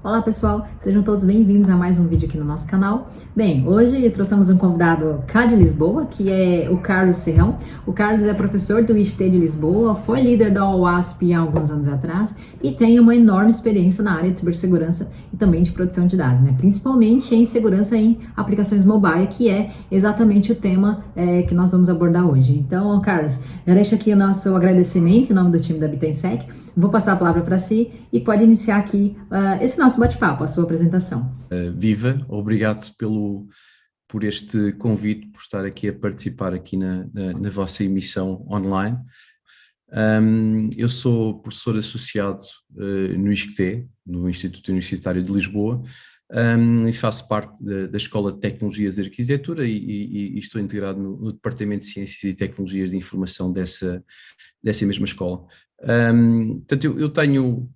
Olá pessoal, sejam todos bem-vindos a mais um vídeo aqui no nosso canal. Bem, hoje trouxemos um convidado cá de Lisboa, que é o Carlos Serrão. O Carlos é professor do IST de Lisboa, foi líder da OWASP há alguns anos atrás e tem uma enorme experiência na área de cibersegurança e também de produção de dados, né? Principalmente em segurança em aplicações mobile, que é exatamente o tema que nós vamos abordar hoje. Então, Carlos, já deixo aqui o nosso agradecimento em nome do time da Bitensec. Vou passar a palavra para si e pode iniciar aqui esse nosso bate-papo, a sua apresentação. Viva, obrigado por este convite, por estar aqui a participar aqui na vossa emissão online. Eu sou professor associado no ISCTE, no Instituto Universitário de Lisboa, e faço parte da Escola de Tecnologias e Arquitetura e estou integrado no Departamento de Ciências e Tecnologias de Informação dessa mesma escola. Portanto, eu tenho,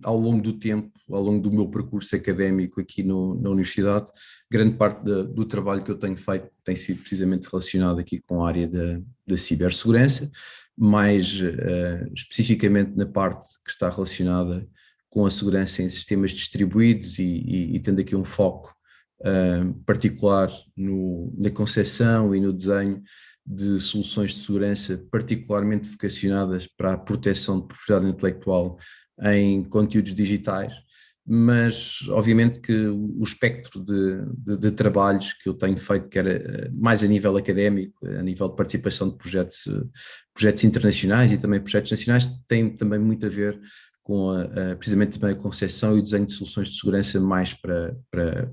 ao longo do tempo, ao longo do meu percurso académico aqui na universidade, grande parte do trabalho que eu tenho feito tem sido precisamente relacionado aqui com a área da cibersegurança, mais especificamente na parte que está relacionada com a segurança em sistemas distribuídos e tendo aqui um foco particular na concepção e no desenho de soluções de segurança particularmente vocacionadas para a proteção de propriedade intelectual em conteúdos digitais, mas obviamente que o espectro de trabalhos que eu tenho feito, que era mais a nível académico, a nível de participação de projetos internacionais e também projetos nacionais, tem também muito a ver com precisamente também a concepção e o desenho de soluções de segurança mais para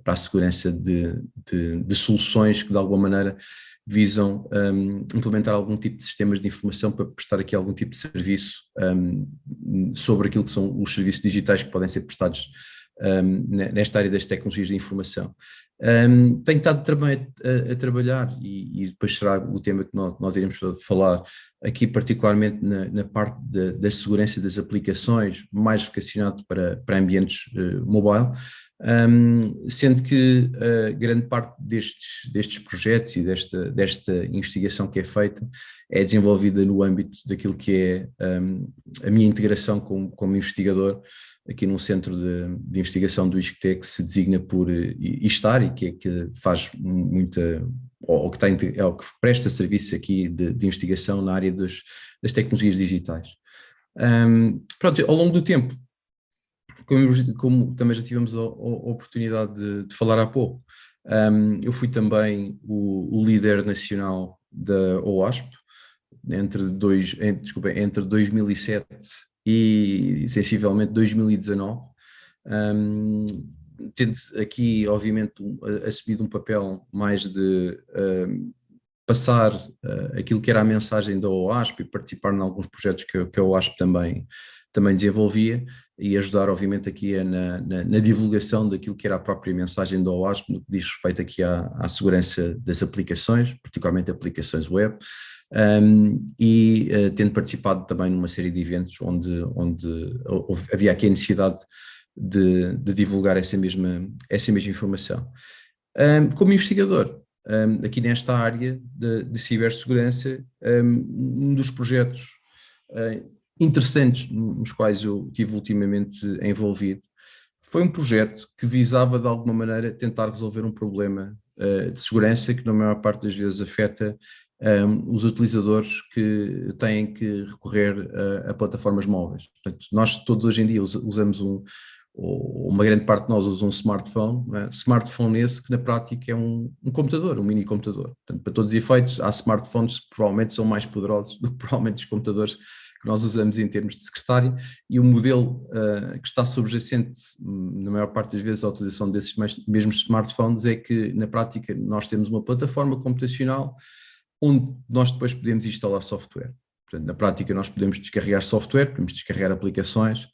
a segurança de soluções que de alguma maneira visam implementar algum tipo de sistemas de informação para prestar aqui algum tipo de serviço sobre aquilo que são os serviços digitais que podem ser prestados nesta área das tecnologias de informação. Tenho estado também a trabalhar, e depois será o tema que nós iremos falar aqui particularmente na parte da segurança das aplicações, mais vocacionado para ambientes mobile, sendo que grande parte destes projetos e desta investigação que é feita é desenvolvida no âmbito daquilo que é a minha integração como investigador aqui num centro de investigação do ISCTE que se designa por ISTAR e que faz muita, ou que presta serviço aqui de investigação na área das tecnologias digitais. Pronto, ao longo do tempo, como também já tivemos a oportunidade de falar há pouco, eu fui também o líder nacional da OWASP entre 2007 e sensivelmente 2019, tendo aqui obviamente assumido um papel mais de passar aquilo que era a mensagem da OWASP e participar em alguns projetos que a OWASP também desenvolvia e ajudar obviamente aqui na divulgação daquilo que era a própria mensagem da OWASP no que diz respeito aqui à segurança das aplicações, particularmente aplicações web, tendo participado também numa série de eventos onde havia aqui a necessidade de divulgar essa mesma informação. Como investigador, aqui nesta área de cibersegurança, um dos projetos interessantes nos quais eu estive ultimamente envolvido foi um projeto que visava de alguma maneira tentar resolver um problema de segurança que na maior parte das vezes afeta os utilizadores que têm que recorrer a plataformas móveis. Portanto, nós todos hoje em dia usamos ou uma grande parte de nós usa um smartphone, não é? Smartphone esse que na prática é um computador, um mini computador. Portanto, para todos os efeitos, há smartphones que provavelmente são mais poderosos do que provavelmente os computadores que nós usamos em termos de secretário, e o modelo que está subjacente, na maior parte das vezes, à utilização desses mesmos smartphones é que, na prática, nós temos uma plataforma computacional onde nós depois podemos instalar software. Portanto, na prática, nós podemos descarregar software, podemos descarregar aplicações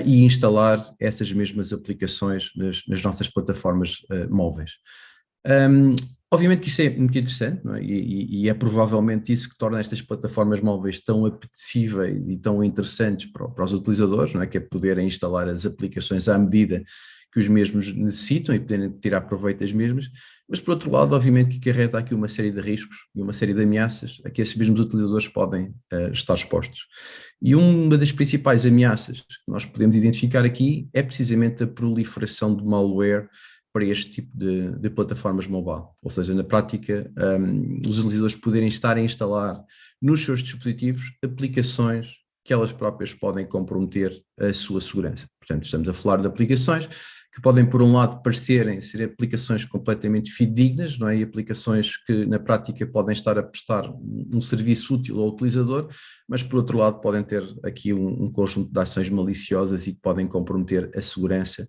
e instalar essas mesmas aplicações nas nossas plataformas móveis. Obviamente que isso é muito interessante, não é? E é provavelmente isso que torna estas plataformas móveis tão apetecíveis e tão interessantes para os utilizadores, não é? Que é poderem instalar as aplicações à medida que os mesmos necessitam e poderem tirar proveito das mesmas, mas por outro lado, obviamente que acarreta aqui uma série de riscos e uma série de ameaças a que esses mesmos utilizadores podem estar expostos. E uma das principais ameaças que nós podemos identificar aqui é precisamente a proliferação de malware para este tipo de plataformas mobile. Ou seja, na prática, os utilizadores poderem estar a instalar nos seus dispositivos aplicações que elas próprias podem comprometer a sua segurança. Portanto, estamos a falar de aplicações que podem, por um lado, parecerem ser aplicações completamente fidedignas, não é? E aplicações que, na prática, podem estar a prestar um serviço útil ao utilizador, mas, por outro lado, podem ter aqui um conjunto de ações maliciosas e que podem comprometer a segurança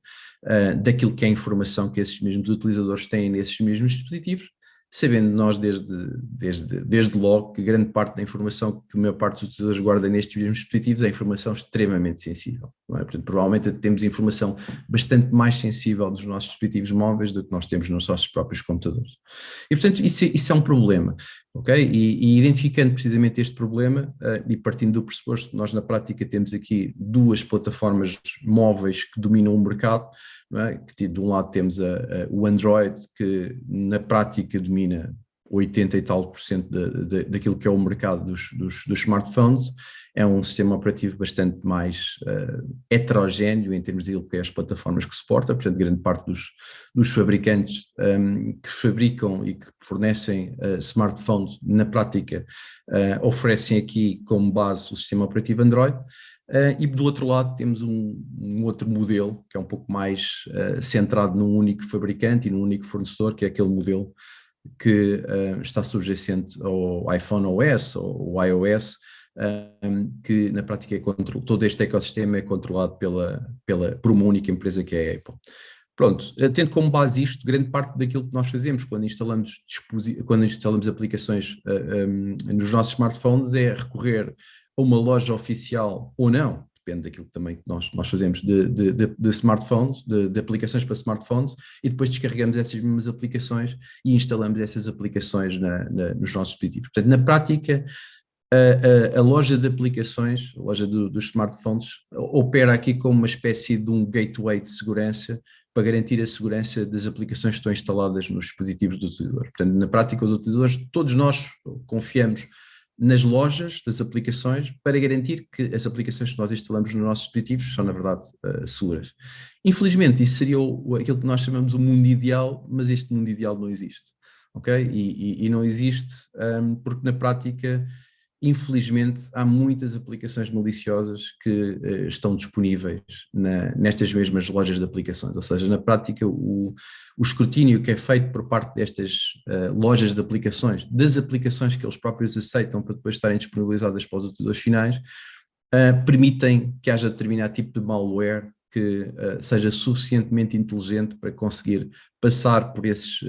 daquilo que é a informação que esses mesmos utilizadores têm nesses mesmos dispositivos, sabendo nós desde logo que grande parte da informação que a maior parte dos utilizadores guarda nestes mesmos dispositivos é informação extremamente sensível. Não é? Portanto, provavelmente temos informação bastante mais sensível dos nossos dispositivos móveis do que nós temos nos nossos próprios computadores. E, portanto, isso é um problema. Okay? E identificando precisamente este problema e partindo do pressuposto que nós na prática temos aqui duas plataformas móveis que dominam o mercado, não é? Que de um lado temos o Android, que na prática domina 80 e tal por cento daquilo que é o mercado dos smartphones. É um sistema operativo bastante mais heterogéneo em termos daquilo que é as plataformas que suporta, portanto grande parte dos fabricantes que fabricam e que fornecem smartphones, na prática oferecem aqui como base o sistema operativo Android. E do outro lado temos um outro modelo que é um pouco mais centrado num único fabricante e num único fornecedor, que é aquele modelo que está subjacente ao iPhone OS ou iOS, que na prática é todo este ecossistema é controlado por uma única empresa que é a Apple. Pronto, tendo como base isto, grande parte daquilo que nós fazemos quando instalamos aplicações nos nossos smartphones é recorrer a uma loja oficial ou não, depende daquilo também que nós fazemos de smartphones, de aplicações para smartphones, e depois descarregamos essas mesmas aplicações e instalamos essas aplicações nos nossos dispositivos. Portanto, na prática, a loja de aplicações, a loja dos smartphones, opera aqui como uma espécie de um gateway de segurança para garantir a segurança das aplicações que estão instaladas nos dispositivos do utilizador. Portanto, na prática, os utilizadores, todos nós confiamos nas lojas das aplicações para garantir que as aplicações que nós instalamos nos nossos dispositivos são, na verdade, seguras. Infelizmente, isso seria aquilo que nós chamamos o mundo ideal, mas este mundo ideal não existe, ok? E não existe porque, na prática, infelizmente, há muitas aplicações maliciosas que estão disponíveis nestas mesmas lojas de aplicações, ou seja, na prática o escrutínio que é feito por parte destas lojas de aplicações, das aplicações que eles próprios aceitam para depois estarem disponibilizadas para os utilizadores finais, permitem que haja determinado tipo de malware que seja suficientemente inteligente para conseguir passar por esses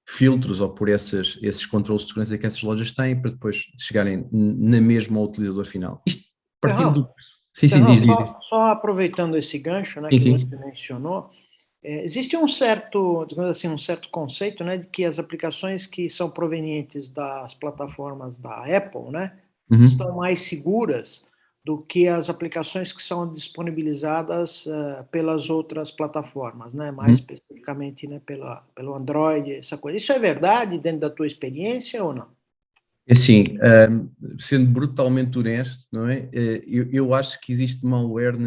filtros ou por esses controles de segurança que essas lojas têm para depois chegarem na mesma ao utilizador final. Isto partindo do... Sim, diz. Só aproveitando esse gancho, né, que você mencionou, existe um certo, digamos assim, um certo conceito, né, de que as aplicações que são provenientes das plataformas da Apple, né, estão mais seguras do que as aplicações que são disponibilizadas pelas outras plataformas, né? Mais especificamente, né, pelo Android, essa coisa. Isso é verdade dentro da tua experiência ou não? Assim, sendo brutalmente honesto, não é? Eu acho que existe malware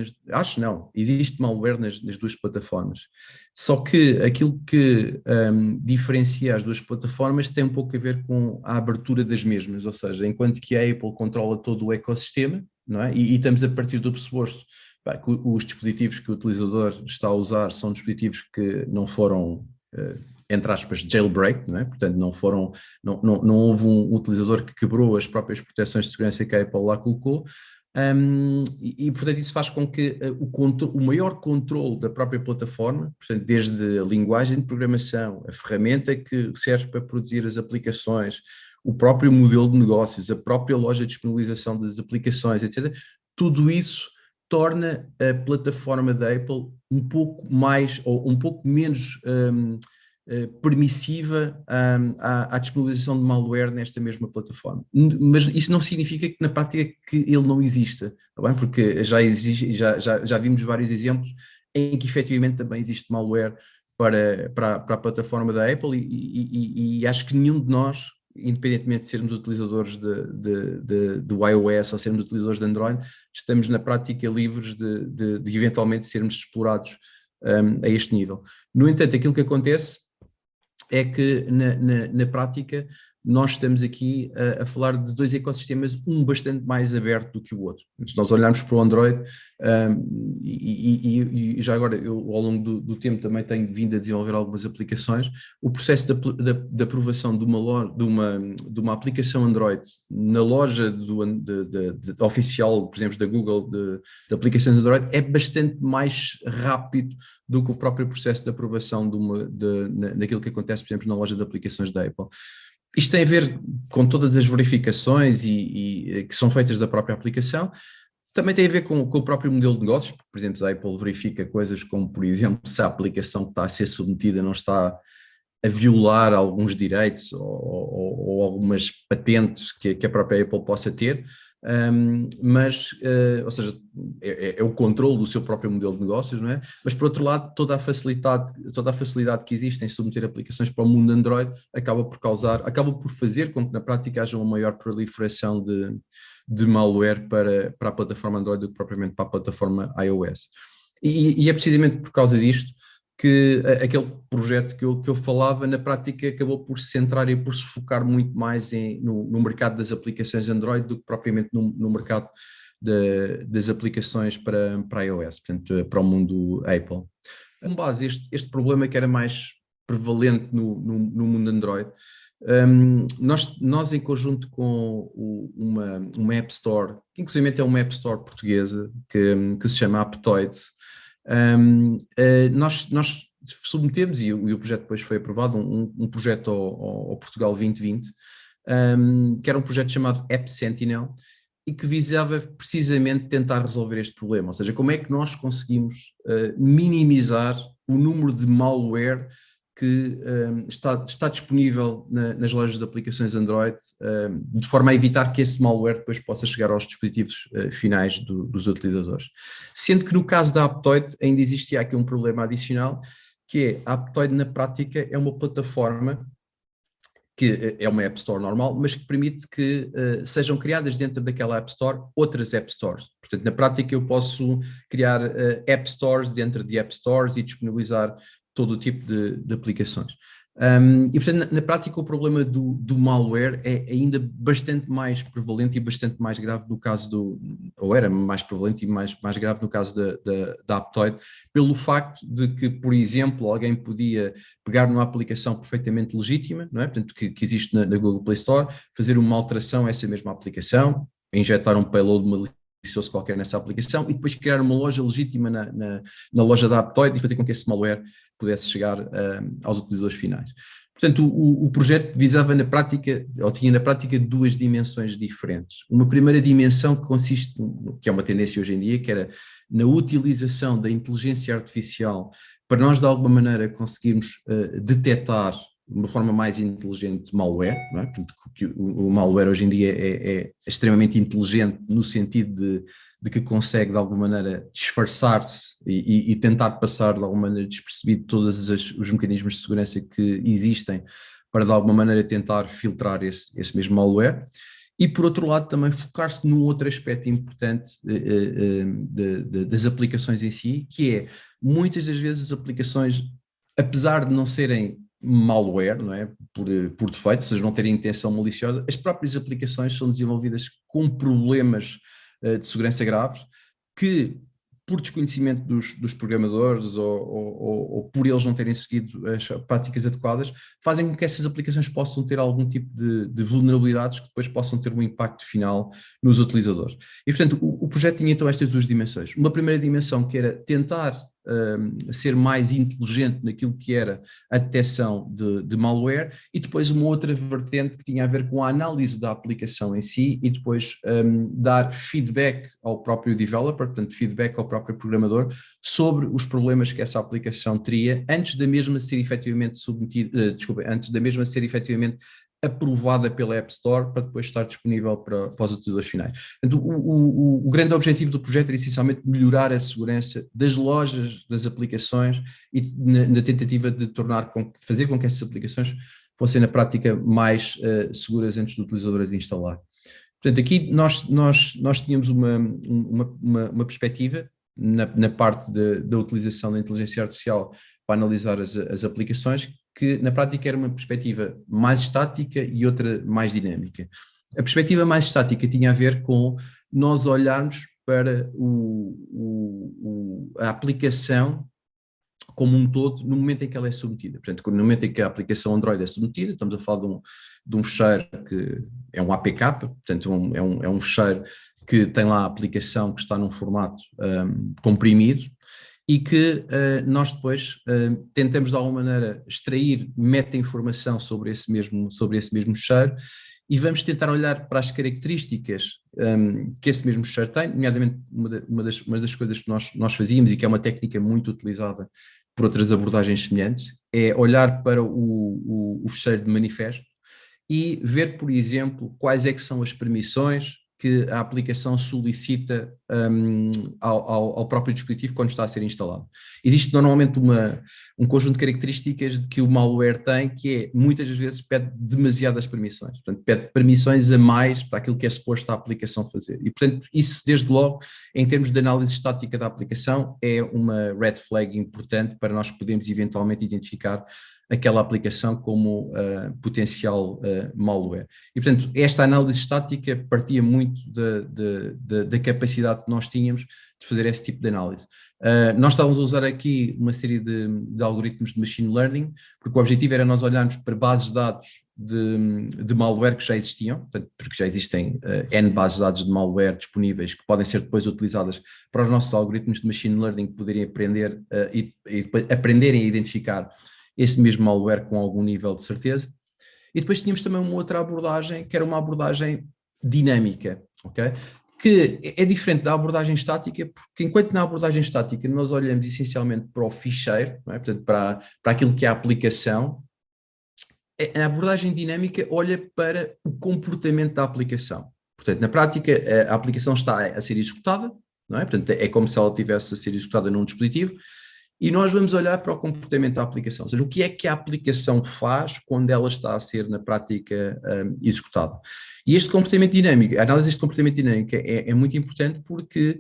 existe malware nas duas plataformas. Só que aquilo que diferencia as duas plataformas tem um pouco a ver com a abertura das mesmas, ou seja, enquanto que a Apple controla todo o ecossistema, não é? E estamos a partir do pressuposto que os dispositivos que o utilizador está a usar são dispositivos que não foram, entre aspas, jailbreak, não é? Portanto, não houve um utilizador que quebrou as próprias proteções de segurança que a Apple lá colocou, portanto isso faz com que o maior controle da própria plataforma, portanto, desde a linguagem de programação, a ferramenta que serve para produzir as aplicações, o próprio modelo de negócios, a própria loja de disponibilização das aplicações, etc., tudo isso torna a plataforma da Apple um pouco mais ou um pouco menos permissiva à disponibilização de malware nesta mesma plataforma. Mas isso não significa que na prática que ele não exista, tá bem? Porque já vimos vários exemplos em que efetivamente também existe malware para a plataforma da Apple e acho que nenhum de nós, independentemente de sermos utilizadores do iOS ou sermos utilizadores de Android, estamos na prática livres de eventualmente sermos explorados a este nível. No entanto, aquilo que acontece é que na prática nós estamos aqui a falar de dois ecossistemas, um bastante mais aberto do que o outro. Se nós olharmos para o Android, e já agora eu ao longo do tempo também tenho vindo a desenvolver algumas aplicações, o processo de aprovação de uma aplicação Android na loja oficial, por exemplo, da Google, de aplicações Android, é bastante mais rápido do que o próprio processo de aprovação naquilo que acontece, por exemplo, na loja de aplicações da Apple. Isto tem a ver com todas as verificações que são feitas da própria aplicação, também tem a ver com o próprio modelo de negócios. Por exemplo, a Apple verifica coisas como, por exemplo, se a aplicação que está a ser submetida não está a violar alguns direitos ou algumas patentes que a própria Apple possa ter, ou seja, é o controle do seu próprio modelo de negócios, não é? Mas por outro lado, toda a facilidade que existe em submeter aplicações para o mundo Android acaba por fazer com que na prática haja uma maior proliferação de malware para a plataforma Android do que propriamente para a plataforma iOS. E é precisamente por causa disto que aquele projeto que eu falava, na prática acabou por se centrar e por se focar muito mais no mercado das aplicações Android do que propriamente no mercado das aplicações para iOS, portanto, para o mundo Apple. Com base este problema que era mais prevalente no mundo Android, nós em conjunto com uma App Store, que inclusive é uma App Store portuguesa, que se chama Aptoide, nós submetemos, e o projeto depois foi aprovado, um projeto ao Portugal 2020, que era um projeto chamado App Sentinel, e que visava precisamente tentar resolver este problema, ou seja, como é que nós conseguimos minimizar o número de malware que está disponível nas lojas de aplicações Android, de forma a evitar que esse malware depois possa chegar aos dispositivos finais dos utilizadores. Sendo que no caso da Aptoide ainda existia aqui um problema adicional, que a Aptoide na prática é uma plataforma que é uma App Store normal, mas que permite que sejam criadas dentro daquela App Store outras App Stores. Portanto, na prática eu posso criar App Stores dentro de App Stores e disponibilizar todo o tipo de aplicações. E, portanto, na prática o problema do malware é ainda bastante mais prevalente e bastante mais grave no caso ou era mais prevalente e mais grave no caso da Aptoide, pelo facto de que, por exemplo, alguém podia pegar numa aplicação perfeitamente legítima, não é? Portanto, que existe na Google Play Store, fazer uma alteração a essa mesma aplicação, injetar um payload malicioso qualquer nessa aplicação e depois criar uma loja legítima na loja da Aptoide e fazer com que esse malware pudesse chegar aos utilizadores finais. Portanto, o projeto visava na prática, ou tinha na prática duas dimensões diferentes. Uma primeira dimensão que consiste, que é uma tendência hoje em dia, que era na utilização da inteligência artificial para nós de alguma maneira conseguirmos detectar de uma forma mais inteligente malware, não é? Portanto, o malware hoje em dia é extremamente inteligente no sentido de que consegue de alguma maneira disfarçar-se e tentar passar de alguma maneira despercebido todos os mecanismos de segurança que existem para de alguma maneira tentar filtrar esse mesmo malware. E por outro lado também focar-se num outro aspecto importante das aplicações em si, que é muitas das vezes as aplicações, apesar de não serem malware, não é? Por defeito, ou seja, não terem intenção maliciosa, as próprias aplicações são desenvolvidas com problemas de segurança graves que, por desconhecimento dos programadores ou por eles não terem seguido as práticas adequadas, fazem com que essas aplicações possam ter algum tipo de vulnerabilidades que depois possam ter um impacto final nos utilizadores. E, portanto, o projeto tinha então estas duas dimensões. Uma primeira dimensão que era tentar ser mais inteligente naquilo que era a detecção de malware, e depois uma outra vertente que tinha a ver com a análise da aplicação em si e depois dar feedback ao próprio developer, portanto feedback ao próprio programador sobre os problemas que essa aplicação teria antes da mesma ser efetivamente submetida, antes da mesma ser efetivamente aprovada pela App Store para depois estar disponível para os utilizadores finais. Portanto, o grande objetivo do projeto era essencialmente melhorar a segurança das lojas, das aplicações e na tentativa de fazer com que essas aplicações fossem na prática mais seguras antes do utilizador as instalar. Portanto, aqui nós tínhamos uma perspectiva na parte da utilização da inteligência artificial para analisar as aplicações, que na prática era uma perspectiva mais estática e outra mais dinâmica. A perspectiva mais estática tinha a ver com nós olharmos para a aplicação como um todo no momento em que ela é submetida. Portanto, no momento em que a aplicação Android é submetida, estamos a falar de um fecheiro que é um APK, portanto é um fecheiro que tem lá a aplicação que está num formato comprimido e que nós depois tentamos de alguma maneira extrair meta-informação sobre esse mesmo fecheiro e vamos tentar olhar para as características que esse mesmo fecheiro tem, nomeadamente uma das coisas que nós fazíamos e que é uma técnica muito utilizada por outras abordagens semelhantes, é olhar para o fecheiro de manifesto e ver, por exemplo, quais é que são as permissões que a aplicação solicita ao próprio dispositivo quando está a ser instalado. Existe normalmente um conjunto de características de que o malware tem, que é, muitas das vezes, pede demasiadas permissões. Portanto, pede permissões a mais para aquilo que é suposto a aplicação fazer. E, portanto, isso, desde logo, em termos de análise estática da aplicação, é uma red flag importante para nós podermos, eventualmente, identificar aquela aplicação como potencial malware. E, portanto, esta análise estática partia muito da capacidade que nós tínhamos de fazer esse tipo de análise. Nós estávamos a usar aqui uma série de algoritmos de machine learning, porque o objetivo era nós olharmos para bases de dados de malware que já existiam, portanto, porque já existem N bases de dados de malware disponíveis que podem ser depois utilizadas para os nossos algoritmos de machine learning poderem aprender e depois aprenderem a identificar esse mesmo malware com algum nível de certeza. E depois tínhamos também uma outra abordagem, que era uma abordagem dinâmica, ok? Que é diferente da abordagem estática, porque enquanto na abordagem estática nós olhamos essencialmente para o ficheiro, não é? Portanto, para aquilo que é a aplicação, a abordagem dinâmica olha para o comportamento da aplicação. Portanto, na prática, a aplicação está a ser executada, não é? Portanto, é como se ela estivesse a ser executada num dispositivo, e nós vamos olhar para o comportamento da aplicação, ou seja, o que é que a aplicação faz quando ela está a ser, na prática, executada. E este comportamento dinâmico, a análise deste comportamento dinâmico é muito importante porque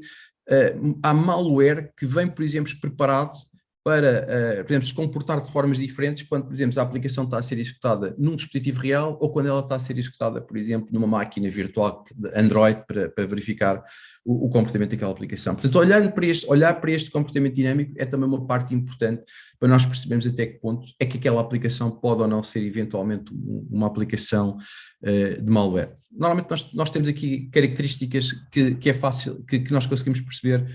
há malware que vem, por exemplo, preparado para, por exemplo, se comportar de formas diferentes quando, por exemplo, a aplicação está a ser executada num dispositivo real ou quando ela está a ser executada, por exemplo, numa máquina virtual de Android para verificar o comportamento daquela aplicação. Portanto, olhar para este comportamento dinâmico é também uma parte importante para nós percebermos até que ponto é que aquela aplicação pode ou não ser eventualmente uma aplicação de malware. Normalmente nós temos aqui características que é fácil, que nós conseguimos perceber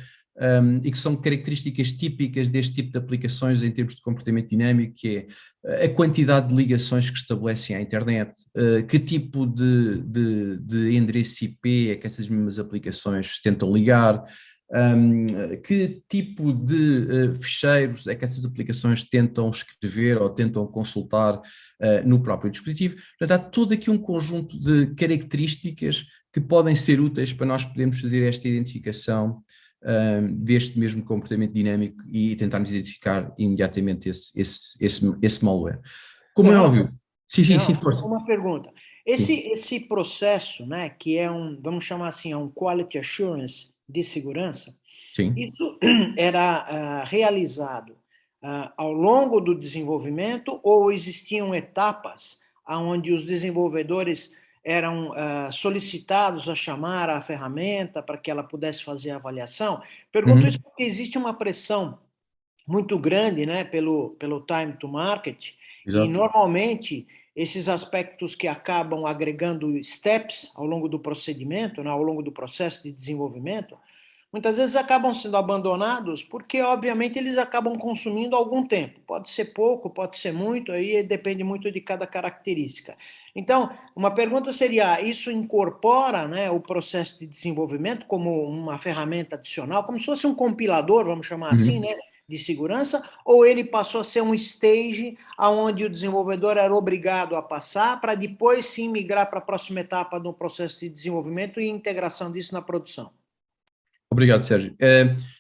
e que são características típicas deste tipo de aplicações em termos de comportamento dinâmico, que é a quantidade de ligações que estabelecem à internet, que tipo de endereço IP é que essas mesmas aplicações tentam ligar, que tipo de ficheiros é que essas aplicações tentam escrever ou tentam consultar no próprio dispositivo. Portanto, há todo aqui um conjunto de características que podem ser úteis para nós podermos fazer esta identificação deste mesmo comportamento dinâmico e tentarmos identificar imediatamente esse malware. Como é óbvio. Sim, força. Uma pergunta. Esse processo, né, que é vamos chamar assim, é um quality assurance de segurança, sim. Isso era realizado ao longo do desenvolvimento ou existiam etapas onde os desenvolvedores eram solicitados a chamar a ferramenta para que ela pudesse fazer a avaliação? Pergunto isso porque existe uma pressão muito grande, né, pelo time to market. Exato. E normalmente esses aspectos que acabam agregando steps ao longo do procedimento, né, ao longo do processo de desenvolvimento, muitas vezes acabam sendo abandonados porque, obviamente, eles acabam consumindo algum tempo. Pode ser pouco, pode ser muito, aí depende muito de cada característica. Então, uma pergunta seria, isso incorpora, né, o processo de desenvolvimento como uma ferramenta adicional, como se fosse um compilador, vamos chamar assim, né, de segurança, ou ele passou a ser um stage onde o desenvolvedor era obrigado a passar para depois sim migrar para a próxima etapa do processo de desenvolvimento e integração disso na produção? Obrigado, Sérgio.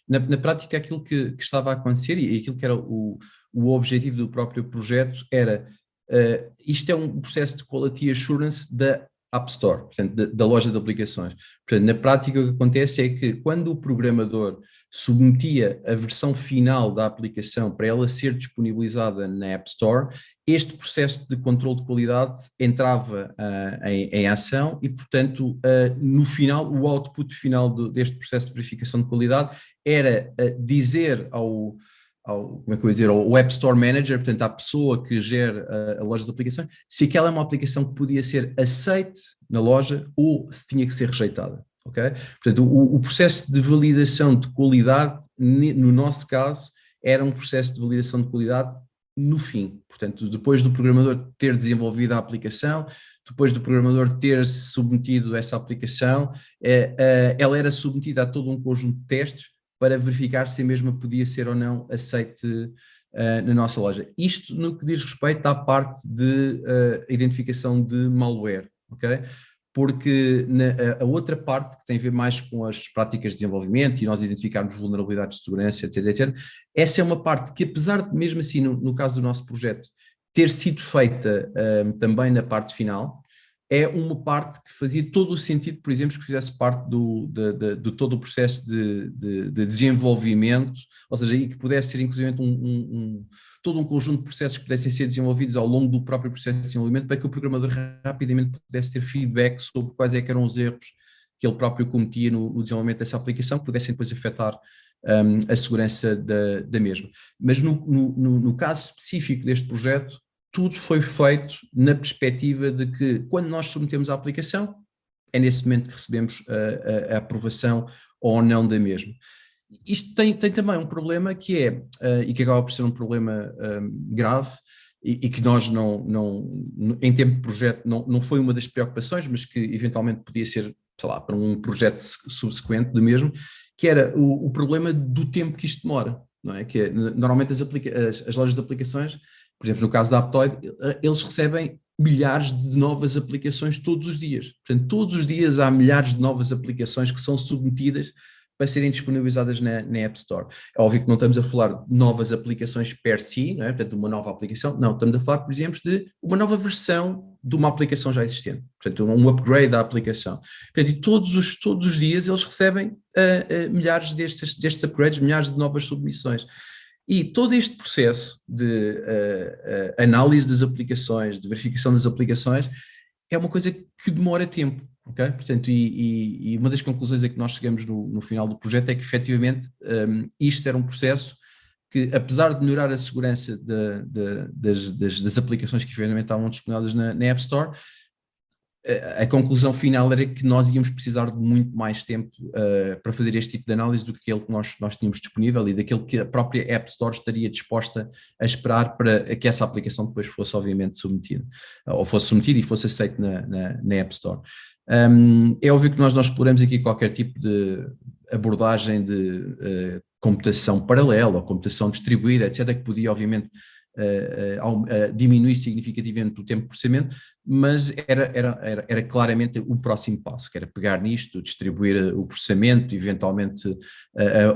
Na prática, aquilo que estava a acontecer e aquilo que era o objetivo do próprio projeto era, isto é um processo de Quality Assurance da App Store, portanto, da loja de aplicações. Portanto, na prática o que acontece é que quando o programador submetia a versão final da aplicação para ela ser disponibilizada na App Store, este processo de controle de qualidade entrava em ação e, portanto, no final, o output final deste processo de verificação de qualidade era dizer como é que eu ia dizer, ao App Store Manager, portanto, à pessoa que gera a loja de aplicações, se aquela é uma aplicação que podia ser aceite na loja ou se tinha que ser rejeitada, ok? Portanto, o processo de validação de qualidade, no nosso caso, era um processo de validação de qualidade no fim, portanto, depois do programador ter desenvolvido a aplicação, depois do programador ter submetido essa aplicação, ela era submetida a todo um conjunto de testes para verificar se a mesma podia ser ou não aceite na nossa loja. Isto no que diz respeito à parte de identificação de malware, ok? Porque a outra parte, que tem a ver mais com as práticas de desenvolvimento e nós identificarmos vulnerabilidades de segurança, etc., etc., essa é uma parte que, apesar de, mesmo assim, no caso do nosso projeto, ter sido feita também na parte final, é uma parte que fazia todo o sentido, por exemplo, que fizesse parte de todo o processo de desenvolvimento, ou seja, e que pudesse ser inclusive todo um conjunto de processos que pudessem ser desenvolvidos ao longo do próprio processo de desenvolvimento para que o programador rapidamente pudesse ter feedback sobre quais é que eram os erros que ele próprio cometia no desenvolvimento dessa aplicação, que pudessem depois afetar a segurança da mesma. Mas no caso específico deste projeto, tudo foi feito na perspectiva de que, quando nós submetemos a aplicação, é nesse momento que recebemos a aprovação ou não da mesma. Isto tem também um problema que é, e que acaba por ser um problema grave, e que nós em tempo de projeto, não foi uma das preocupações, mas que eventualmente podia ser, sei lá, para um projeto subsequente do mesmo, que era o problema do tempo que isto demora, não é? Que normalmente as lojas de aplicações, por exemplo, no caso da Aptoide, eles recebem milhares de novas aplicações todos os dias. Portanto, todos os dias há milhares de novas aplicações que são submetidas para serem disponibilizadas na App Store. É óbvio que não estamos a falar de novas aplicações per si, não é? Portanto, uma nova aplicação, não, estamos a falar, por exemplo, de uma nova versão de uma aplicação já existente, portanto, um upgrade da aplicação. Portanto, e todos os dias eles recebem milhares destes upgrades, milhares de novas submissões. E todo este processo de análise das aplicações, de verificação das aplicações, é uma coisa que demora tempo, ok? Portanto, e uma das conclusões a que nós chegamos no final do projeto é que, efetivamente, isto era um processo que, apesar de melhorar a segurança das aplicações que, efetivamente, estavam disponíveis na App Store, a conclusão final era que nós íamos precisar de muito mais tempo para fazer este tipo de análise do que aquele que nós tínhamos disponível e daquele que a própria App Store estaria disposta a esperar para que essa aplicação depois fosse obviamente submetida, ou fosse submetida e fosse aceita na App Store. É óbvio que nós exploramos aqui qualquer tipo de abordagem de computação paralela ou computação distribuída, etc., que podia obviamente diminuir significativamente o tempo de processamento, mas era claramente o próximo passo, que era pegar nisto, distribuir o processamento, eventualmente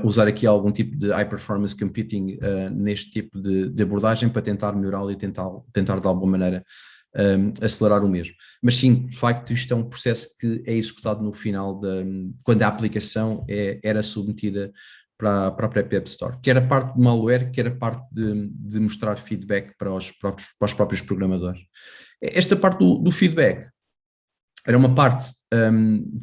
usar aqui algum tipo de high performance computing neste tipo de abordagem para tentar melhorá-lo e tentar de alguma maneira acelerar o mesmo. Mas sim, de facto, isto é um processo que é executado no final, quando a aplicação era submetida para a própria App Store, que era parte de malware, que era parte de mostrar feedback para os próprios programadores. Esta parte do feedback era uma parte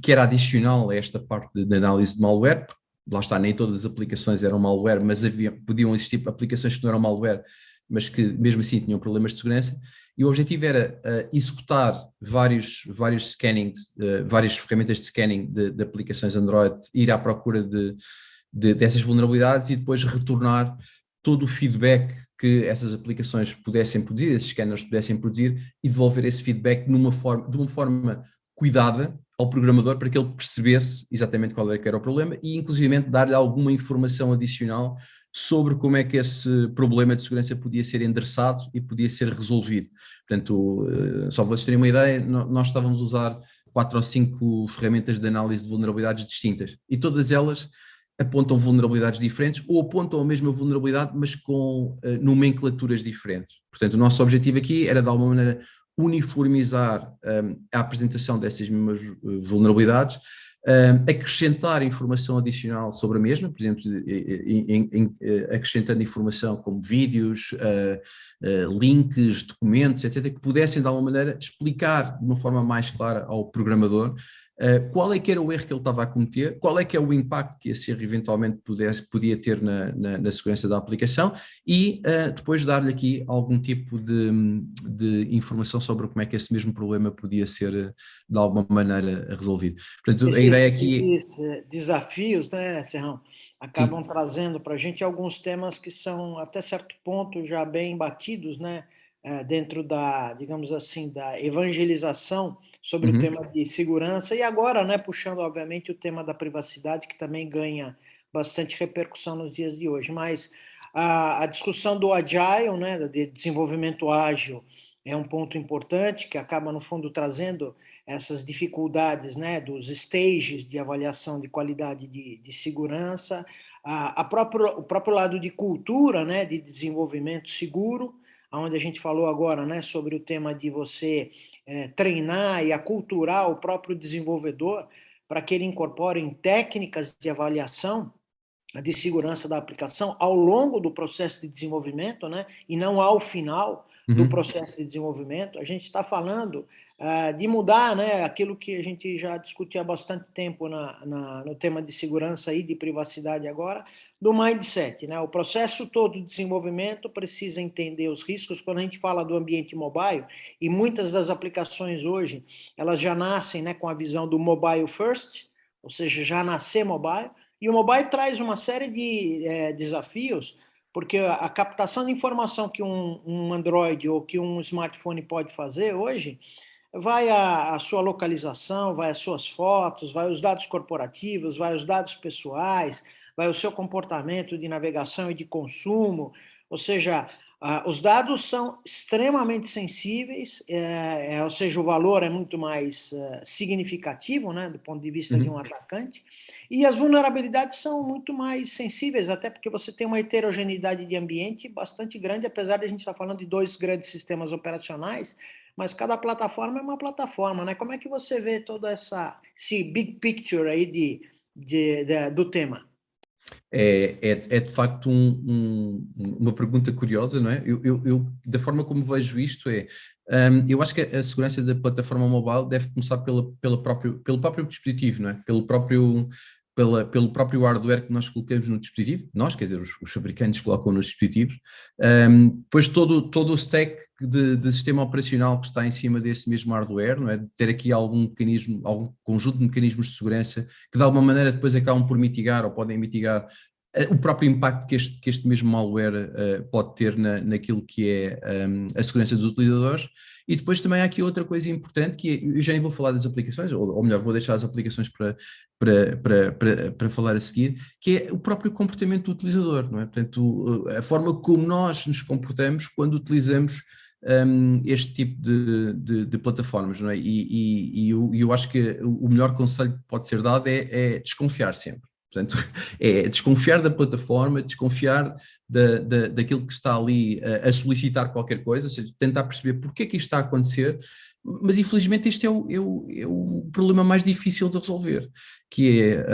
que era adicional a esta parte de análise de malware. Lá está, nem todas as aplicações eram malware, mas podiam existir aplicações que não eram malware, mas que mesmo assim tinham problemas de segurança, e o objetivo era executar vários scannings, várias ferramentas de scanning de aplicações Android, ir à procura dessas vulnerabilidades e depois retornar todo o feedback que essas aplicações pudessem produzir, esses scanners pudessem produzir, e devolver esse feedback de uma forma cuidada ao programador para que ele percebesse exatamente qual era que era o problema e inclusivamente dar-lhe alguma informação adicional sobre como é que esse problema de segurança podia ser endereçado e podia ser resolvido. Portanto, só para vocês terem uma ideia, nós estávamos a usar 4 ou 5 ferramentas de análise de vulnerabilidades distintas e todas elas apontam vulnerabilidades diferentes ou apontam a mesma vulnerabilidade, mas com nomenclaturas diferentes. Portanto, o nosso objetivo aqui era de alguma maneira uniformizar a apresentação dessas mesmas vulnerabilidades, acrescentar informação adicional sobre a mesma, por exemplo, acrescentando informação como vídeos, links, documentos, etc., que pudessem de alguma maneira explicar de uma forma mais clara ao programador qual é que era o erro que ele estava a cometer, qual é que é o impacto que esse erro eventualmente podia ter na segurança da aplicação e depois dar-lhe aqui algum tipo de informação sobre como é que esse mesmo problema podia ser de alguma maneira resolvido. Portanto, a ideia aqui... Esses desafios, né, Serrão, acabam trazendo para a gente alguns temas que são, até certo ponto, já bem batidos, né, dentro da, digamos assim, da evangelização sobre o tema de segurança e agora, né, puxando, obviamente, o tema da privacidade, que também ganha bastante repercussão nos dias de hoje. Mas a discussão do Agile, né, de desenvolvimento ágil, é um ponto importante que acaba, no fundo, trazendo essas dificuldades, né, dos stages de avaliação de qualidade de segurança, o próprio lado de cultura, né, de desenvolvimento seguro, onde a gente falou agora, né, sobre o tema de você treinar e aculturar o próprio desenvolvedor para que ele incorpore em técnicas de avaliação de segurança da aplicação ao longo do processo de desenvolvimento, né, e não ao final do processo de desenvolvimento. A gente está falando de mudar, né, aquilo que a gente já discutiu há bastante tempo no tema de segurança e de privacidade agora, do mindset, né? O processo todo de desenvolvimento precisa entender os riscos. Quando a gente fala do ambiente mobile, e muitas das aplicações hoje, elas já nascem, né, com a visão do mobile first, ou seja, já nascer mobile, e o mobile traz uma série de desafios, porque a captação de informação que um Android ou que um smartphone pode fazer hoje vai a sua localização, vai as suas fotos, vai os dados corporativos, vai os dados pessoais, vai o seu comportamento de navegação e de consumo, ou seja, os dados são extremamente sensíveis, ou seja, o valor é muito mais significativo, né, do ponto de vista de um atacante, e as vulnerabilidades são muito mais sensíveis, até porque você tem uma heterogeneidade de ambiente bastante grande, apesar de a gente estar falando de 2 grandes sistemas operacionais, mas cada plataforma é uma plataforma, né? Como é que você vê todo esse big picture aí do tema? É de facto uma pergunta curiosa, não é? Da forma como vejo isto eu acho que a segurança da plataforma mobile deve começar pelo próprio dispositivo, não é? Pelo próprio hardware que nós colocamos no dispositivo, nós, quer dizer, os fabricantes colocam nos dispositivos, depois todo o stack de sistema operacional que está em cima desse mesmo hardware, não é? De ter aqui algum conjunto de mecanismos de segurança que de alguma maneira depois acabam por mitigar ou podem mitigar o próprio impacto que este mesmo malware pode ter naquilo que é a segurança dos utilizadores. E depois também há aqui outra coisa importante, que eu já nem vou falar das aplicações, ou melhor, vou deixar as aplicações para falar a seguir, que é o próprio comportamento do utilizador, não é? Portanto, a forma como nós nos comportamos quando utilizamos este tipo de plataformas, não é? E eu acho que o melhor conselho que pode ser dado é desconfiar sempre. Portanto, é desconfiar da plataforma, desconfiar daquilo que está ali a solicitar qualquer coisa, ou seja, tentar perceber porque é que isto está a acontecer, mas infelizmente este é o problema mais difícil de resolver, que é,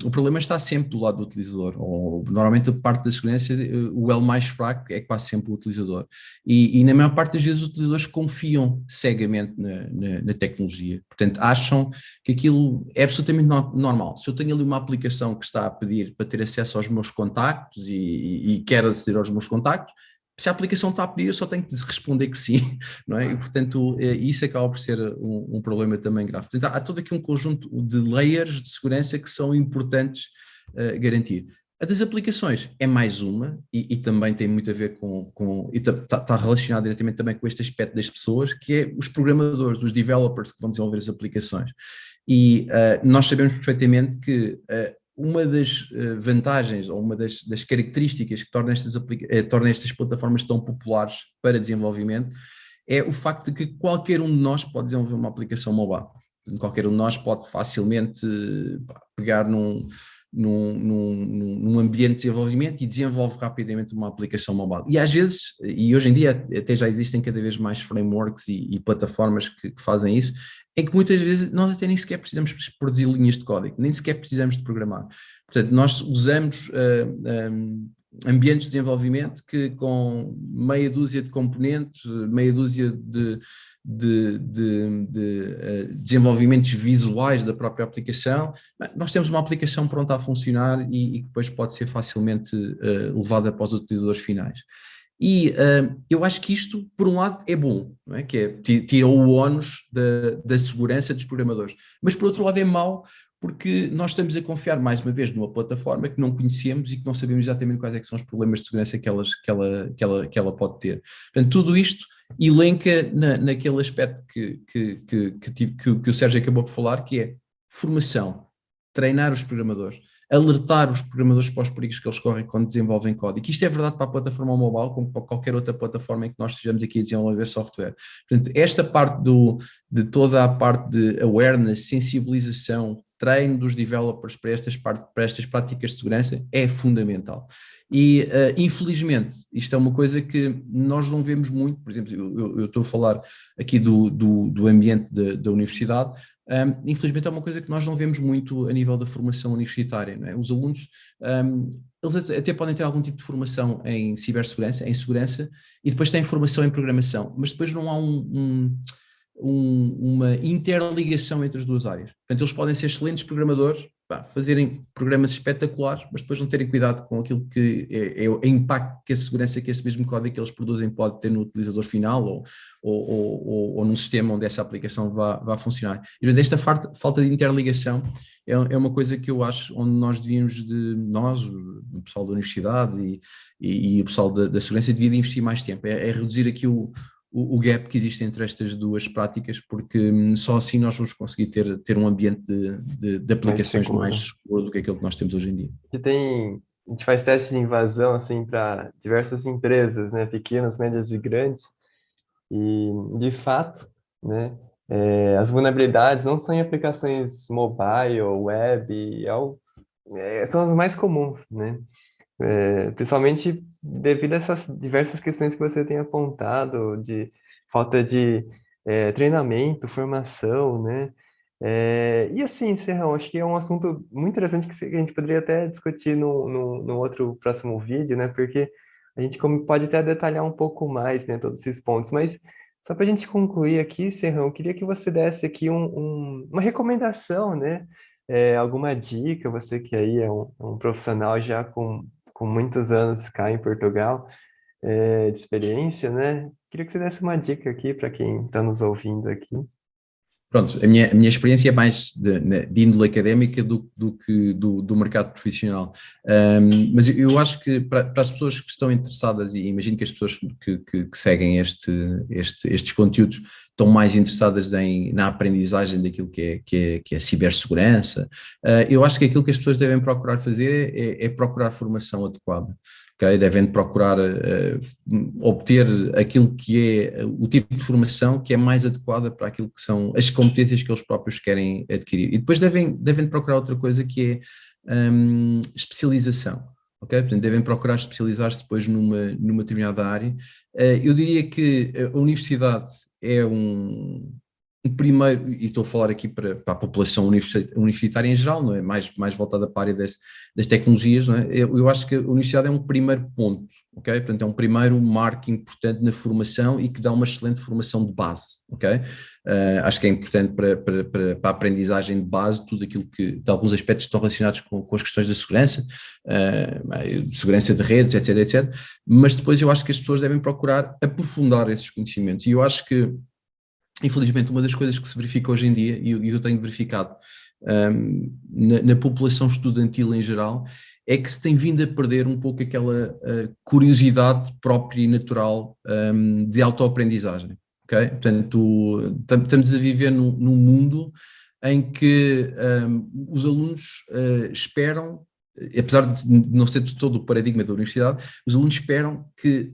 o problema está sempre do lado do utilizador, ou normalmente a parte da segurança, o elo mais fraco é quase sempre o utilizador, e na maior parte das vezes os utilizadores confiam cegamente na tecnologia, portanto acham que aquilo é absolutamente normal. Se eu tenho ali uma aplicação que está a pedir para ter acesso aos meus contactos e quer aceder aos meus contactos, se a aplicação está a pedir, eu só tenho que responder que sim, não é? E, portanto, isso acaba por ser um problema também grave. Portanto, há todo aqui um conjunto de layers de segurança que são importantes garantir. A das aplicações é mais uma, e também tem muito a ver e está relacionado diretamente também com este aspecto das pessoas, que é os programadores, os developers que vão desenvolver as aplicações. E nós sabemos perfeitamente que uma das vantagens, ou uma das características que torna estas plataformas tão populares para desenvolvimento, é o facto de que qualquer um de nós pode desenvolver uma aplicação mobile. Qualquer um de nós pode facilmente pegar num ambiente de desenvolvimento e desenvolve rapidamente uma aplicação mobile. E às vezes, e hoje em dia até já existem cada vez mais frameworks e plataformas que fazem isso, em que muitas vezes nós até nem sequer precisamos produzir linhas de código, nem sequer precisamos de programar. Portanto, nós usamos ambientes de desenvolvimento que com meia dúzia de componentes, meia dúzia de desenvolvimentos visuais da própria aplicação, nós temos uma aplicação pronta a funcionar e que depois pode ser facilmente levada para os utilizadores finais. E eu acho que isto, por um lado, é bom, não é? Que é, tira o ónus da segurança dos programadores, mas por outro lado é mau, porque nós estamos a confiar mais uma vez numa plataforma que não conhecemos e que não sabemos exatamente quais é que são os problemas de segurança que ela pode ter. Portanto, tudo isto elenca naquele aspecto que o Sérgio acabou por falar, que é formação, treinar os programadores, alertar os programadores para os perigos que eles correm quando desenvolvem código. Isto é verdade para a plataforma mobile, como para qualquer outra plataforma em que nós estejamos aqui a desenvolver software. Portanto, esta parte de toda a parte de awareness, sensibilização, treino dos developers para estas práticas de segurança é fundamental. E, infelizmente, isto é uma coisa que nós não vemos muito. Por exemplo, eu estou a falar aqui do ambiente da universidade. Infelizmente é uma coisa que nós não vemos muito a nível da formação universitária, não é? Os alunos, eles até podem ter algum tipo de formação em cibersegurança, em segurança, e depois têm formação em programação, mas depois não há uma interligação entre as duas áreas. Portanto, eles podem ser excelentes programadores, fazerem programas espetaculares, mas depois não terem cuidado com aquilo que é o impacto que a segurança que esse mesmo código que eles produzem pode ter no utilizador final ou num sistema onde essa aplicação vá funcionar. E esta falta de interligação é uma coisa que eu acho onde nós devíamos, o pessoal da universidade e o pessoal da segurança, devia de investir mais tempo, é reduzir aqui o gap que existe entre estas duas práticas, porque só assim nós vamos conseguir ter um ambiente de aplicações mais seguro do que aquilo que nós temos hoje em dia. A gente faz testes de invasão assim, para diversas empresas, né, pequenas, médias e grandes, e de fato, né, as vulnerabilidades não são em aplicações mobile, web, são as mais comuns, né? Principalmente devido a essas diversas questões que você tem apontado, de falta de treinamento, formação, né? E assim, Serrão, acho que é um assunto muito interessante que a gente poderia até discutir no outro próximo vídeo, né? Porque a gente pode até detalhar um pouco mais, né, todos esses pontos, mas só para a gente concluir aqui, Serrão, eu queria que você desse aqui uma recomendação, né? Alguma dica, você que aí é um profissional já com muitos anos cá em Portugal, de experiência, né? Queria que você desse uma dica aqui para quem está nos ouvindo aqui. Pronto, a minha experiência é mais de índole académica do que do mercado profissional, mas eu acho que para as pessoas que estão interessadas, e imagino que as pessoas que seguem estes conteúdos estão mais interessadas na aprendizagem daquilo que é cibersegurança, eu acho que aquilo que as pessoas devem procurar fazer é procurar formação adequada. Okay? Devem procurar obter aquilo que é o tipo de formação que é mais adequada para aquilo que são as competências que eles próprios querem adquirir. E depois devem procurar outra coisa que é especialização. Okay? Portanto, devem procurar especializar-se depois numa determinada área. Eu diria que a universidade é um primeiro, e estou a falar aqui para a população universitária em geral, não é? Mais voltada para a área das tecnologias, não é? Eu acho que a universidade é um primeiro ponto, ok? Portanto, é um primeiro marco importante na formação e que dá uma excelente formação de base, ok? Acho que é importante para a aprendizagem de base tudo aquilo de alguns aspectos que estão relacionados com as questões da segurança, segurança de redes, etc, mas depois eu acho que as pessoas devem procurar aprofundar esses conhecimentos, e eu acho que infelizmente uma das coisas que se verifica hoje em dia, e eu tenho verificado na população estudantil em geral, é que se tem vindo a perder um pouco aquela curiosidade própria e natural de autoaprendizagem. Okay? Portanto, estamos a viver num mundo em que os alunos esperam, apesar de não ser de todo o paradigma da universidade, os alunos esperam que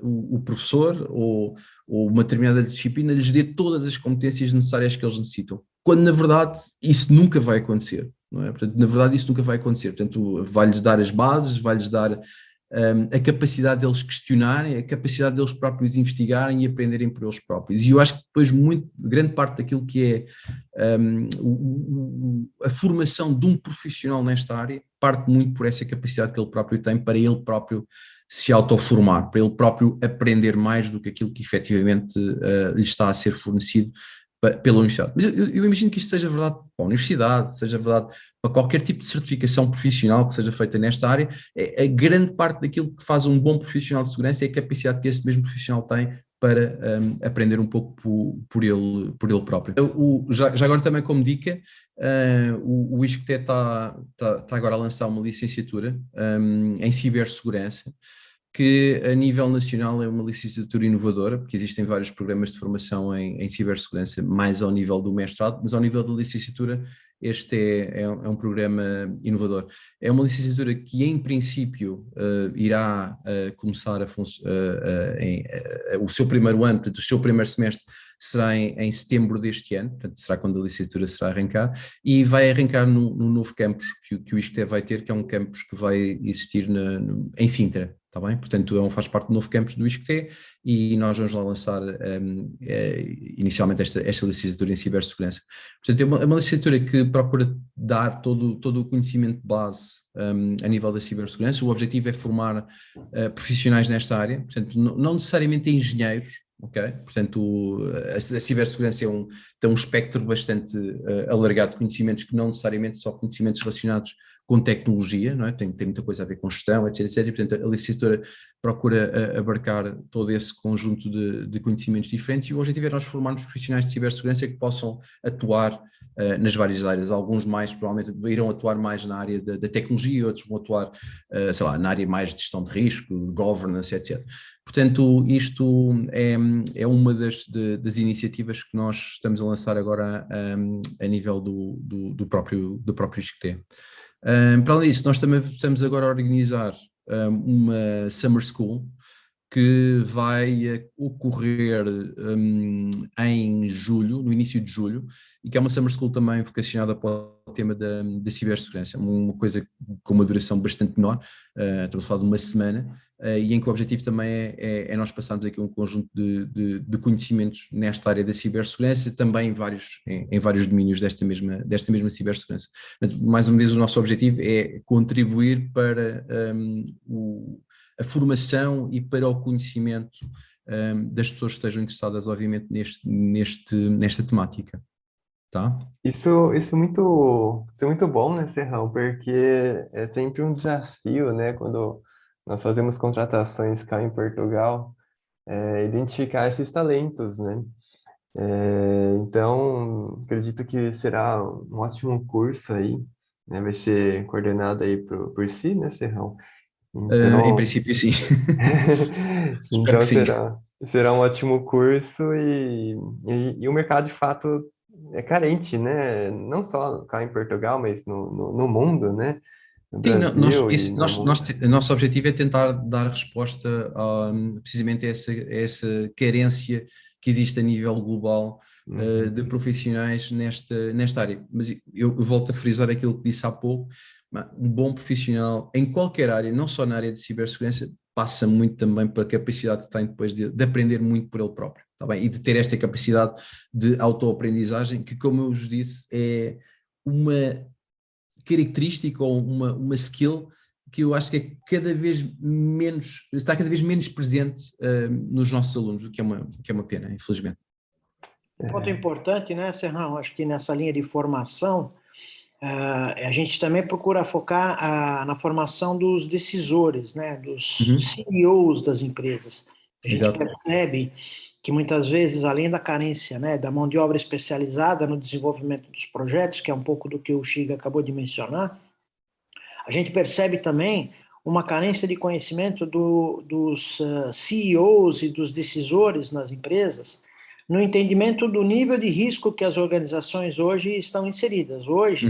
o professor ou uma determinada disciplina lhes dê todas as competências necessárias que eles necessitam, quando na verdade isso nunca vai acontecer, não é? Portanto, na verdade isso nunca vai acontecer, portanto vai-lhes dar as bases, vai-lhes dar a capacidade deles questionarem, a capacidade deles próprios investigarem e aprenderem por eles próprios. E eu acho que depois grande parte daquilo que é a formação de um profissional nesta área parte muito por essa capacidade que ele próprio tem para ele próprio se autoformar, para ele próprio aprender mais do que aquilo que efetivamente lhe está a ser fornecido pela universidade. Mas eu imagino que isto seja verdade para a universidade, seja verdade para qualquer tipo de certificação profissional que seja feita nesta área. A grande parte daquilo que faz um bom profissional de segurança é a capacidade que esse mesmo profissional tem para aprender um pouco por ele próprio. Já agora também como dica, o ISCTE está agora a lançar uma licenciatura em cibersegurança, que a nível nacional é uma licenciatura inovadora, porque existem vários programas de formação em cibersegurança, mais ao nível do mestrado, mas ao nível da licenciatura este é um programa inovador. É uma licenciatura que em princípio irá começar o seu primeiro ano, portanto o seu primeiro semestre será em setembro deste ano, portanto será quando a licenciatura será arrancar, e vai arrancar no novo campus que o ISCTE vai ter, que é um campus que vai existir em Sintra. Está bem? Portanto, faz parte do novo campus do ISCTE e nós vamos lá lançar inicialmente esta licenciatura em cibersegurança. Portanto, é uma licenciatura que procura dar todo o conhecimento de base a nível da cibersegurança. O objetivo é formar profissionais nesta área, portanto, não necessariamente engenheiros, ok? Portanto, a cibersegurança tem um espectro bastante alargado de conhecimentos que não necessariamente só conhecimentos relacionados com tecnologia, não é? Tem muita coisa a ver com gestão, etc, etc. E, portanto, a licenciatura procura abarcar todo esse conjunto de conhecimentos diferentes e o objetivo é nós formarmos profissionais de cibersegurança que possam atuar nas várias áreas. Alguns mais provavelmente irão atuar mais na área da tecnologia, outros vão atuar, sei lá, na área mais de gestão de risco, governance, etc. Portanto, isto é uma das iniciativas que nós estamos a lançar agora a nível do próprio ISCTE. Para além disso, nós também estamos agora a organizar uma Summer School que vai ocorrer em julho, no início de julho, e que é uma Summer School também vocacionada para o tema da cibersegurança, uma coisa com uma duração bastante menor, estamos a falar de uma semana, e em que o objetivo também é nós passarmos aqui um conjunto de conhecimentos nesta área da cibersegurança, também em vários domínios desta mesma cibersegurança. Mais uma vez, o nosso objetivo é contribuir para a formação e para o conhecimento das pessoas que estejam interessadas, obviamente, nesta temática. Tá? Isso é muito bom, né, Serrão? Porque é sempre um desafio, né, quando nós fazemos contratações cá em Portugal, identificar esses talentos, né? Então, acredito que será um ótimo curso aí, né? Vai ser coordenado aí por si, né, Serrão? Em Então, princípio, sim. Espero então que sim. será um ótimo curso e o mercado de fato é carente, né? Não só cá em Portugal, mas no mundo, né? No Sim, Brasil e no mundo. nosso objetivo é tentar dar resposta precisamente a essa carência que existe a nível global de profissionais nesta área. Mas eu volto a frisar aquilo que disse há pouco, um bom profissional em qualquer área, não só na área de cibersegurança, passa muito também pela capacidade que tem depois de aprender muito por ele próprio, tá bem? E de ter esta capacidade de autoaprendizagem que, como eu vos disse, é uma característica ou uma skill que eu acho que está cada vez menos presente nos nossos alunos, o que é uma pena, infelizmente. Um ponto importante, né, Serrão? Acho que nessa linha de formação, a gente também procura focar na formação dos decisores, né, dos CEOs das empresas. A gente percebe que muitas vezes, além da carência, né, da mão de obra especializada no desenvolvimento dos projetos, que é um pouco do que o Xiga acabou de mencionar, a gente percebe também uma carência de conhecimento dos CEOs e dos decisores nas empresas, no entendimento do nível de risco que as organizações hoje estão inseridas. Hoje,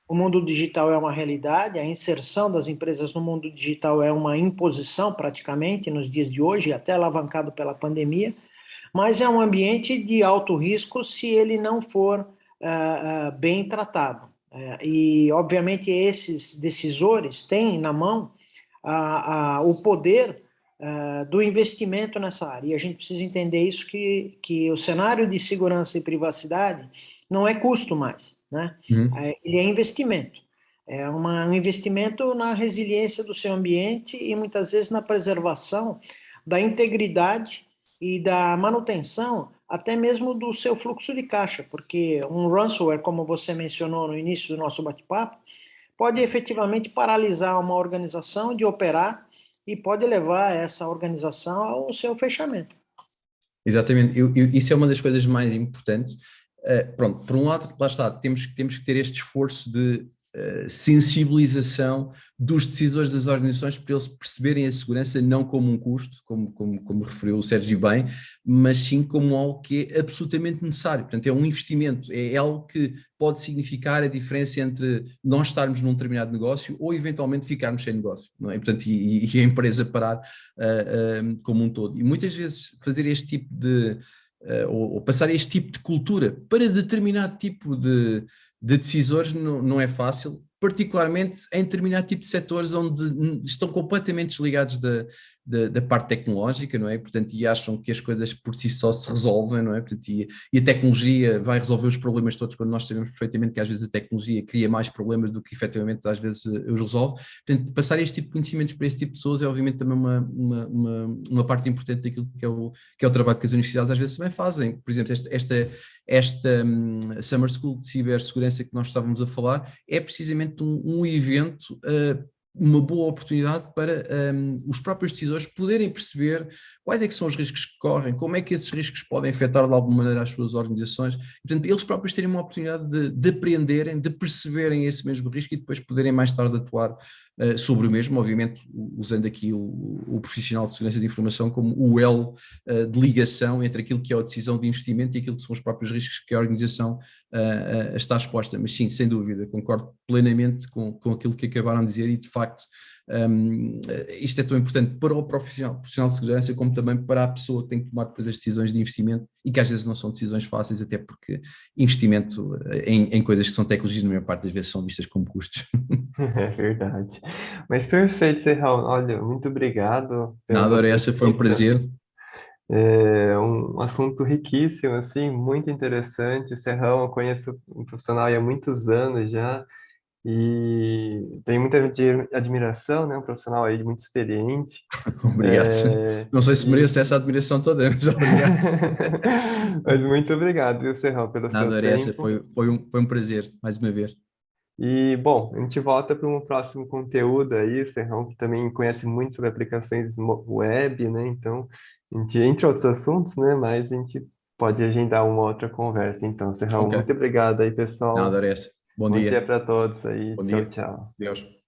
o mundo digital é uma realidade, a inserção das empresas no mundo digital é uma imposição praticamente nos dias de hoje, até alavancado pela pandemia, mas é um ambiente de alto risco se ele não for bem tratado. E, obviamente, esses decisores têm na mão o poder do investimento nessa área. E a gente precisa entender isso, que o cenário de segurança e privacidade não é custo mais, né? Ele é investimento. É um investimento na resiliência do seu ambiente e, muitas vezes, na preservação da integridade e da manutenção até mesmo do seu fluxo de caixa, porque um ransomware, como você mencionou no início do nosso bate-papo, pode efetivamente paralisar uma organização de operar e pode levar essa organização ao seu fechamento. Exatamente, isso é uma das coisas mais importantes. Pronto, por um lado, lá está, temos que ter este esforço de sensibilização dos decisores das organizações para eles perceberem a segurança não como um custo, como referiu o Sérgio bem, mas sim como algo que é absolutamente necessário. Portanto, é um investimento, é algo que pode significar a diferença entre nós estarmos num determinado negócio ou eventualmente ficarmos sem negócio, não é? Portanto, e a empresa parar como um todo. E muitas vezes fazer este tipo de ou passar este tipo de cultura para determinado tipo de decisores não é fácil, particularmente em determinado tipo de setores onde estão completamente desligados da parte tecnológica, não é? Portanto, e acham que as coisas por si só se resolvem, não é? Portanto, e a tecnologia vai resolver os problemas todos, quando nós sabemos perfeitamente que às vezes a tecnologia cria mais problemas do que efetivamente às vezes os resolve. Portanto, passar este tipo de conhecimentos para este tipo de pessoas é obviamente também uma parte importante daquilo que é o trabalho que as universidades às vezes também fazem. Por exemplo, esta Summer School de Cibersegurança que nós estávamos a falar é precisamente um evento, uma boa oportunidade para os próprios decisores poderem perceber quais é que são os riscos que correm, como é que esses riscos podem afetar de alguma maneira as suas organizações, e, portanto, eles próprios terem uma oportunidade de aprenderem, de perceberem esse mesmo risco e depois poderem mais tarde atuar sobre o mesmo, obviamente usando aqui o profissional de segurança de informação como o elo de ligação entre aquilo que é a decisão de investimento e aquilo que são os próprios riscos que a organização está exposta. Mas sim, sem dúvida, concordo plenamente com aquilo que acabaram de dizer e de facto isto é tão importante para o profissional de segurança como também para a pessoa que tem que tomar depois as decisões de investimento e que às vezes não são decisões fáceis, até porque investimento em coisas que são tecnologias na maior parte das vezes são vistas como custos. É verdade. Mas perfeito, Serrão. Olha, muito obrigado pela Nada, sua ora, essa foi um presença. prazer. É um assunto riquíssimo, assim, muito interessante. O Serrão, eu conheço um profissional há muitos anos já e tenho muita admiração, né? Um profissional aí muito experiente. Obrigado. Não sei se E... mereço essa admiração toda, mas obrigado. Mas muito obrigado, viu, Serrão, pelo seu Nada, ora, essa tempo. foi um prazer, mais uma vez. E, bom, a gente volta para um próximo conteúdo aí, o Serrão, que também conhece muito sobre aplicações web, né? Então, a gente, entre outros assuntos, né? Mas a gente pode agendar uma outra conversa. Então, Serrão, Ok. muito obrigado aí, Nada, pessoal. ora, essa. Bom Bom dia dia. para todos aí. Bom Tchau, dia. tchau. Deus.